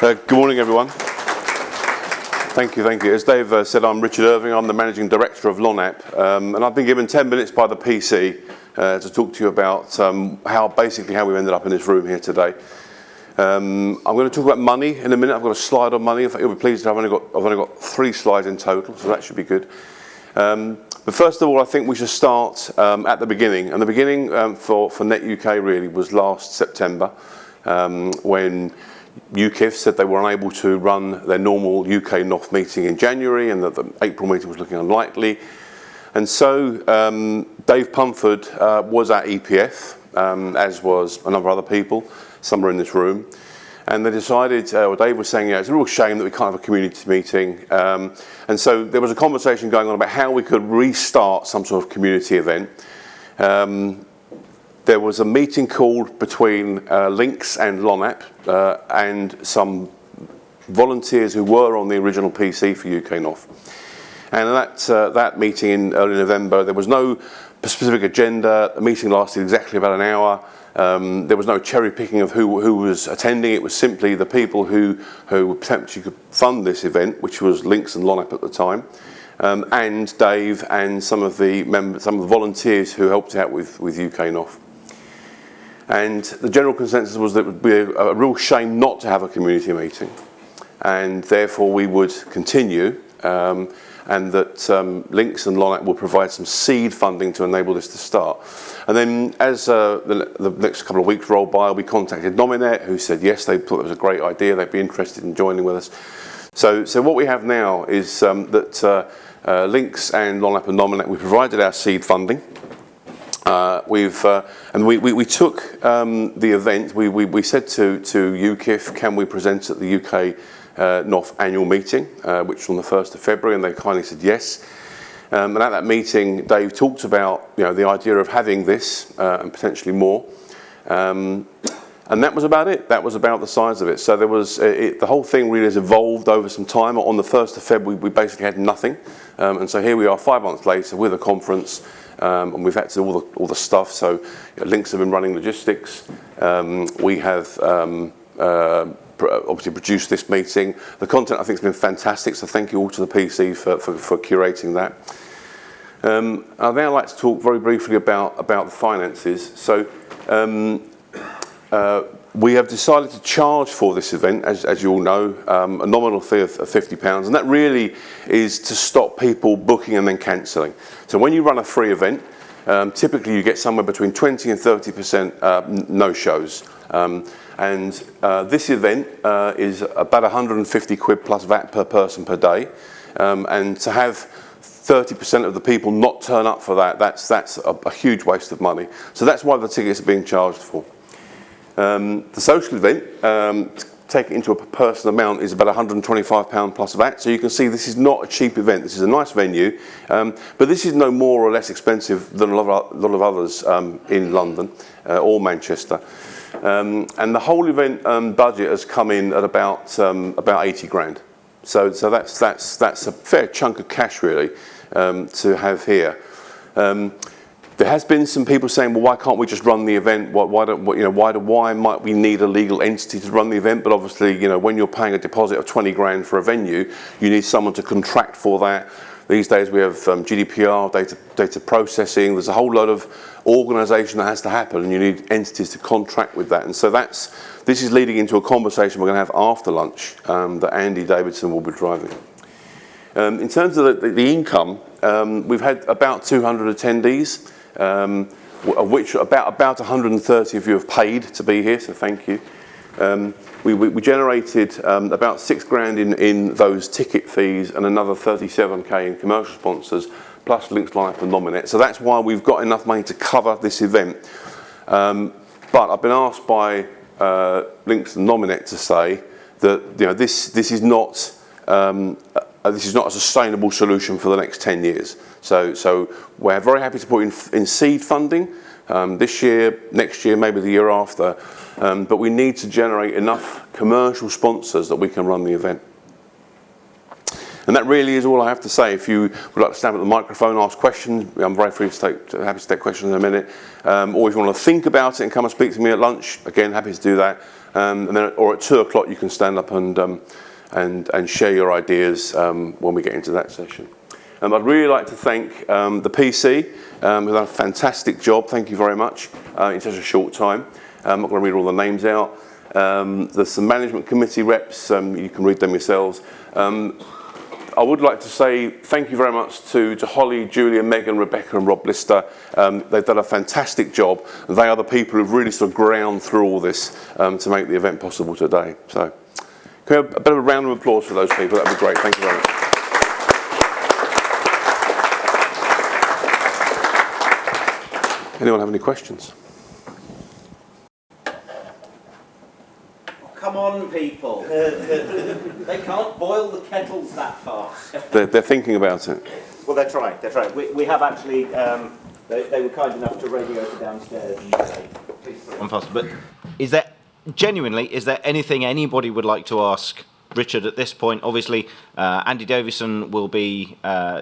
Good morning, everyone. Thank you. As Dave said, I'm Richard Irving. I'm the Managing Director of LONAP, and I've been given 10 minutes by the PC to talk to you about how we ended up in this room here today. I'm going to talk about money in a minute. I've got a slide on money. In fact, you'll be pleased that I've only got 3 slides in total, so that should be good. But first of all, I think we should start at the beginning. And the beginning for NetUK really was last September, when UKIF said they were unable to run their normal UK NOF meeting in January, and that the April meeting was looking unlikely. And so Dave Pumford was at EPF, as was a number of other people. Some are in this room. And they decided, Dave was saying, it's a real shame that we can't have a community meeting. And so there was a conversation going on about how we could restart some sort of community event. There was a meeting called between Links and LONAP and some volunteers who were on the original PC for UK NOF. And that meeting in early November, there was no specific agenda. The meeting lasted exactly about an hour. There was no cherry picking of who was attending. It was simply the people who potentially could fund this event, which was Links and LONAP at the time, and Dave and some of the volunteers who helped out with UK NOF. And the general consensus was that it would be a real shame not to have a community meeting, and therefore we would continue, and that Links and LONAP will provide some seed funding to enable this to start. And then as the next couple of weeks rolled by, we contacted Nominet, who said yes, they thought it was a great idea, they'd be interested in joining with us. So what we have now is that Links and LONAP and Nominet, we provided our seed funding. We took the event. We said to UKIF, can we present at the UK NOF annual meeting, which was on the 1st of February, and they kindly said yes. And at that meeting, Dave talked about the idea of having this and potentially more. And that was about it. That was about the size of it. So there was the whole thing really has evolved over some time. On the 1st of February, we basically had nothing, and so here we are 5 months later with a conference. And we've had to do all the stuff. So Links have been running logistics. We have obviously produced this meeting. The content I think has been fantastic. So thank you all to the PC for curating that. I'd now like to talk very briefly about the finances. So we have decided to charge for this event, as you all know, a nominal fee of £50, and that really is to stop people booking and then cancelling. So when you run a free event, typically you get somewhere between 20 and 30% no-shows. And this event is about 150 quid plus VAT per person per day, and to have 30% of the people not turn up for that's a huge waste of money. So that's why the tickets are being charged for. The social event, taken into a per person amount, is about £125 plus VAT. So you can see this is not a cheap event. This is a nice venue, but this is no more or less expensive than a lot of others in London or Manchester. And the whole event budget has come in at about 80 grand. So that's a fair chunk of cash really to have here. There has been some people saying, well, why can't we just run the event? Why might we need a legal entity to run the event? But obviously, when you're paying a deposit of 20 grand for a venue, you need someone to contract for that. These days we have GDPR, data processing. There's a whole lot of organisation that has to happen, and you need entities to contract with that. And so this is leading into a conversation we're going to have after lunch that Andy Davidson will be driving. In terms of the income, we've had about 200 attendees. Of which about 130 of you have paid to be here, so thank you. We generated about 6 grand in those ticket fees and another 37k in commercial sponsors, plus Links, LONAP and Nominet. So that's why we've got enough money to cover this event. But I've been asked by Links and Nominet to say that this is not a sustainable solution for the next 10 years. So we're very happy to put in seed funding this year, next year, maybe the year after, but we need to generate enough commercial sponsors that we can run the event. And that really is all I have to say. If you would like to stand at the microphone, ask questions, I'm very happy to take questions in a minute. Or if you want to think about it and come and speak to me at lunch, again, happy to do that. Or at 2 o'clock, you can stand up and share your ideas when we get into that session. I'd really like to thank the PC, who've done a fantastic job. Thank you very much in such a short time. I'm not going to read all the names out. There's some management committee reps. You can read them yourselves. I would like to say thank you very much to Holly, Julia, Megan, Rebecca and Rob Lister. They've done a fantastic job. They are the people who've really sort of ground through all this to make the event possible today. So can we have a bit of a round of applause for those people? That'd be great. Thank you very much. Anyone have any questions? Come on, people. They can't boil the kettles that fast. They're thinking about it. Well, they're trying. They're trying. We have actually. They were kind enough to radio to downstairs and say, please put it on faster. But is there anything anybody would like to ask Richard at this point? Obviously, Andy Davison will be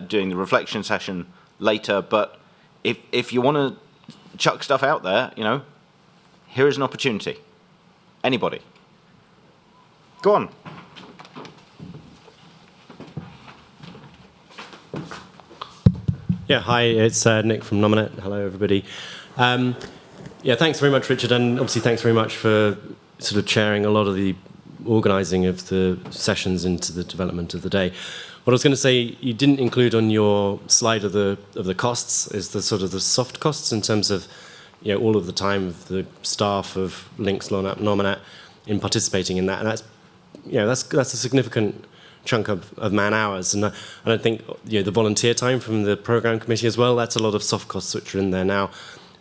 doing the reflection session later. But if you want to chuck stuff out there, you know, here is an opportunity. Anybody. Go on. Yeah, hi, it's Nick from Nominate. Hello, everybody. Yeah, thanks very much, Richard, and obviously thanks very much for sort of chairing a lot of the organising of the sessions into the development of the day. What I was going to say, you didn't include on your slide of the costs is the sort of the soft costs in terms of, you know, all of the time of the staff of Links, LONAP, Nominate in participating in that, and that's, you know, that's a significant chunk of man hours, and I don't think, you know, the volunteer time from the programme committee as well, that's a lot of soft costs which are in there now,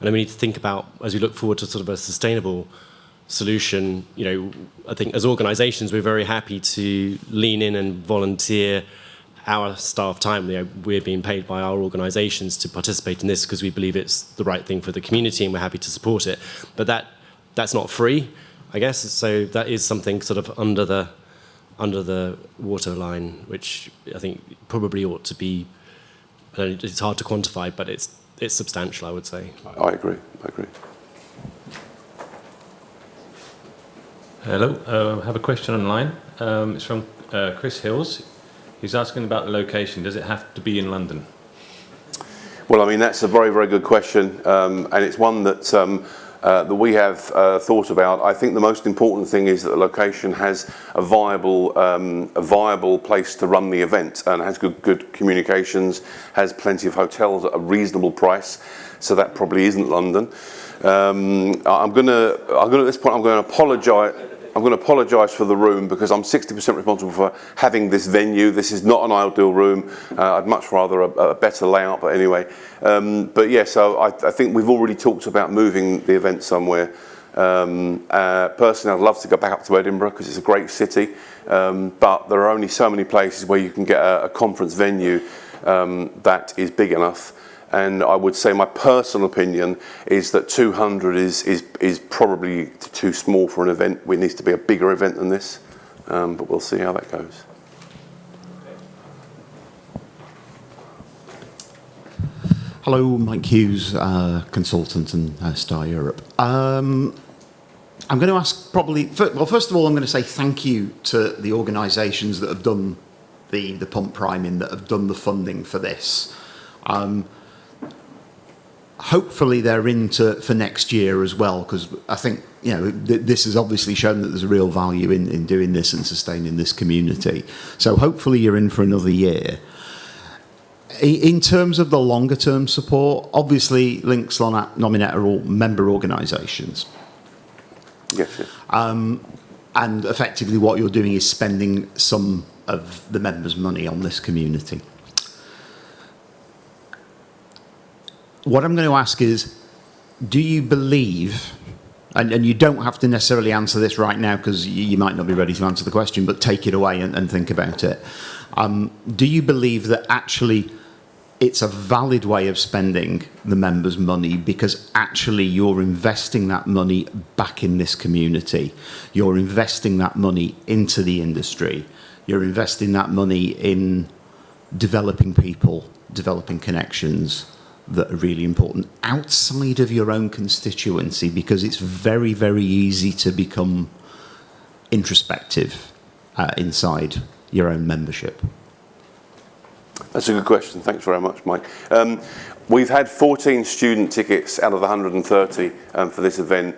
and we need to think about, as we look forward to sort of a sustainable solution, you know, I think as organisations we're very happy to lean in and volunteer our staff time. You know, we're being paid by our organisations to participate in this because we believe it's the right thing for the community and we're happy to support it, but that's not free, I guess, so that is something sort of under the waterline, which I think probably ought to be, it's hard to quantify, but it's substantial, I would say. I agree. Hello, I have a question online. It's from Chris Hills. He's asking about the location. Does it have to be in London? Well, I mean, that's a very, very good question, and it's one that that we have thought about. I think the most important thing is that the location has a viable place to run the event and has good communications, has plenty of hotels at a reasonable price. So that probably isn't London. I'm gonna at this point I'm going to apologise for the room because I'm 60% responsible for having this venue. This is not an ideal room. I'd much rather a better layout, but anyway. But yeah, so I think we've already talked about moving the event somewhere. Personally, I'd love to go back up to Edinburgh because it's a great city, but there are only so many places where you can get a conference venue that is big enough. And I would say my personal opinion is that 200 is probably too small for an event. It needs to be a bigger event than this, but we'll see how that goes. Hello, Mike Hughes, consultant and Star Europe. I'm going to ask probably, well, first of all, I'm going to say thank you to the organisations that have done the pump priming, that have done the funding for this. Hopefully they're for next year as well, because I think, you know, this has obviously shown that there's a real value in doing this and sustaining this community. So hopefully you're in for another year. In terms of the longer term support, obviously Links, LONAP, Nominate are all member organisations. Yes. And effectively what you're doing is spending some of the members' money on this community. What I'm going to ask is, do you believe, and you don't have to necessarily answer this right now because you might not be ready to answer the question, but take it away and think about it. Do you believe that actually it's a valid way of spending the members' money because actually you're investing that money back in this community? You're investing that money into the industry. You're investing that money in developing people, developing connections that are really important outside of your own constituency, because it's very, very easy to become introspective inside your own membership. That's a good question. Thanks very much, Mike. We've had 14 student tickets out of the 130 for this event,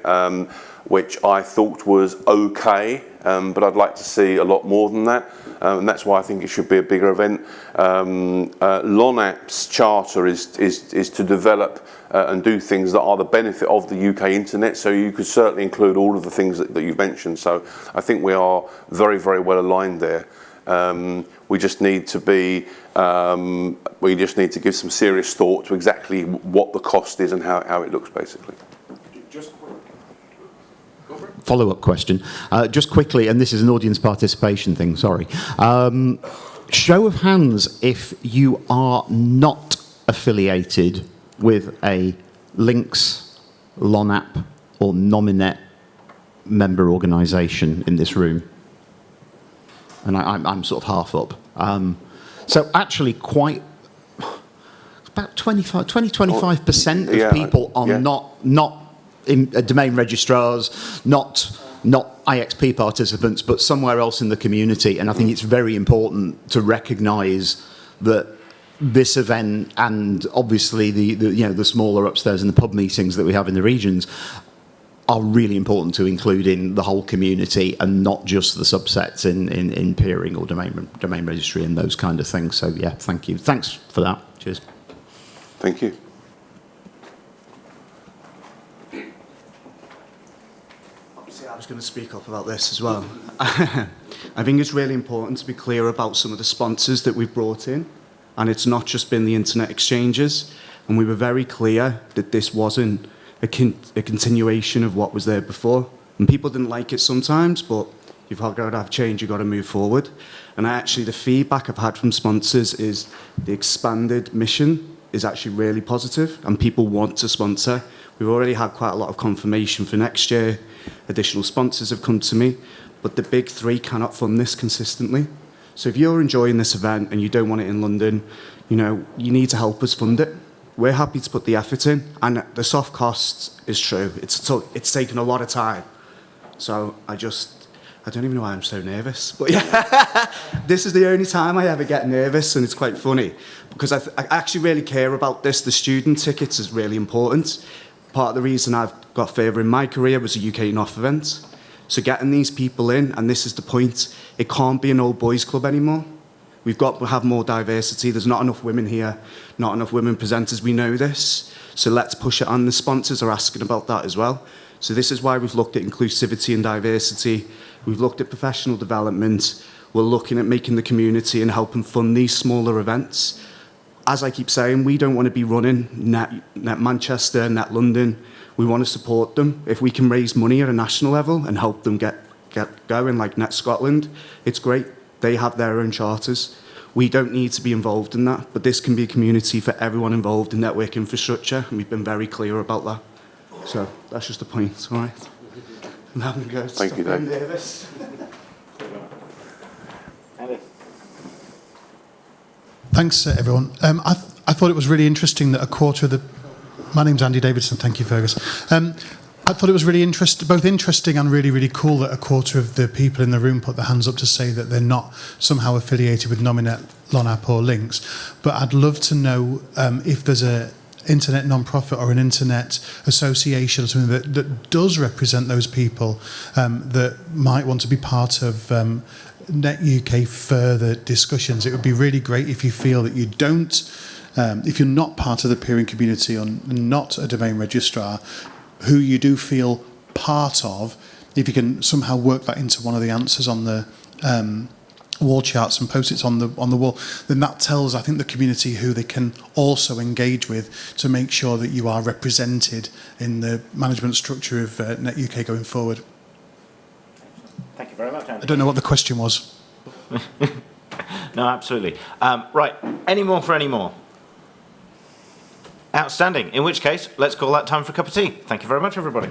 which I thought was okay, but I'd like to see a lot more than that, and that's why I think it should be a bigger event. LONAP's charter is to develop and do things that are the benefit of the UK internet, so you could certainly include all of the things that you've mentioned. So I think we are very, very well aligned there. We just need to be, we just need to give some serious thought to exactly what the cost is and how it looks, basically. Follow-up question. Just quickly, and this is an audience participation thing, sorry. Show of hands if you are not affiliated with a Links, LONAP or Nominet member organisation in this room. And I'm sort of half up. So actually quite, about 25% of people are not in, domain registrars, not IXP participants, but somewhere else in the community. And I think it's very important to recognise that this event, and obviously the smaller upstairs and the pub meetings that we have in the regions, are really important to include in the whole community and not just the subsets in peering or domain registry and those kind of things. So yeah, thank you. Thanks for that. Cheers. Thank you. Obviously, I was going to speak up about this as well. I think it's really important to be clear about some of the sponsors that we've brought in, and it's not just been the internet exchanges. And we were very clear that this wasn't a continuation of what was there before. And people didn't like it sometimes, but you've got to have change, you've got to move forward. And actually the feedback I've had from sponsors is the expanded mission is actually really positive, and people want to sponsor. We've already had quite a lot of confirmation for next year. Additional sponsors have come to me, but the big three cannot fund this consistently. So if you're enjoying this event and you don't want it in London, you need to help us fund it. We're happy to put the effort in, and the soft costs is true. It's taken a lot of time. So I don't even know why I'm so nervous. But yeah, this is the only time I ever get nervous, and it's quite funny because I actually really care about this. The student tickets is really important. Part of the reason I've got further in my career was a UK North event. So getting these people in, and this is the point, it can't be an old boys club anymore. We've got to have more diversity. There's not enough women here, not enough women presenters. We know this. So let's push it on. The sponsors are asking about that as well. So this is why we've looked at inclusivity and diversity. We've looked at professional development. We're looking at making the community and helping fund these smaller events. As I keep saying, we don't want to be running Net Manchester, Net London. We want to support them. If we can raise money at a national level and help them get going, like Net Scotland, it's great. They have their own charters. We don't need to be involved in that, but this can be a community for everyone involved in network infrastructure, and we've been very clear about that. So that's just a point, all right? I'm having to go. Thank you, Dave. Nervous. Thanks, everyone. I thought it was really interesting that a quarter of the... My name's Andy Davidson, thank you, Fergus. I thought it was really both interesting and really, really cool that a quarter of the people in the room put their hands up to say that they're not somehow affiliated with Nominet, LONAP or Links. But I'd love to know if there's an internet non-profit or an internet association or something that does represent those people that might want to be part of NetUK further discussions. It would be really great if you feel that you don't, if you're not part of the peering community or not a domain registrar, who you do feel part of, if you can somehow work that into one of the answers on the wall charts and post-its on the wall, then that tells, I think, the community who they can also engage with to make sure that you are represented in the management structure of NetUK going forward. Thank you very much, Andy. I don't know what the question was. No, absolutely. Right, any more for any more? Outstanding. In which case, let's call that time for a cup of tea. Thank you very much, everybody.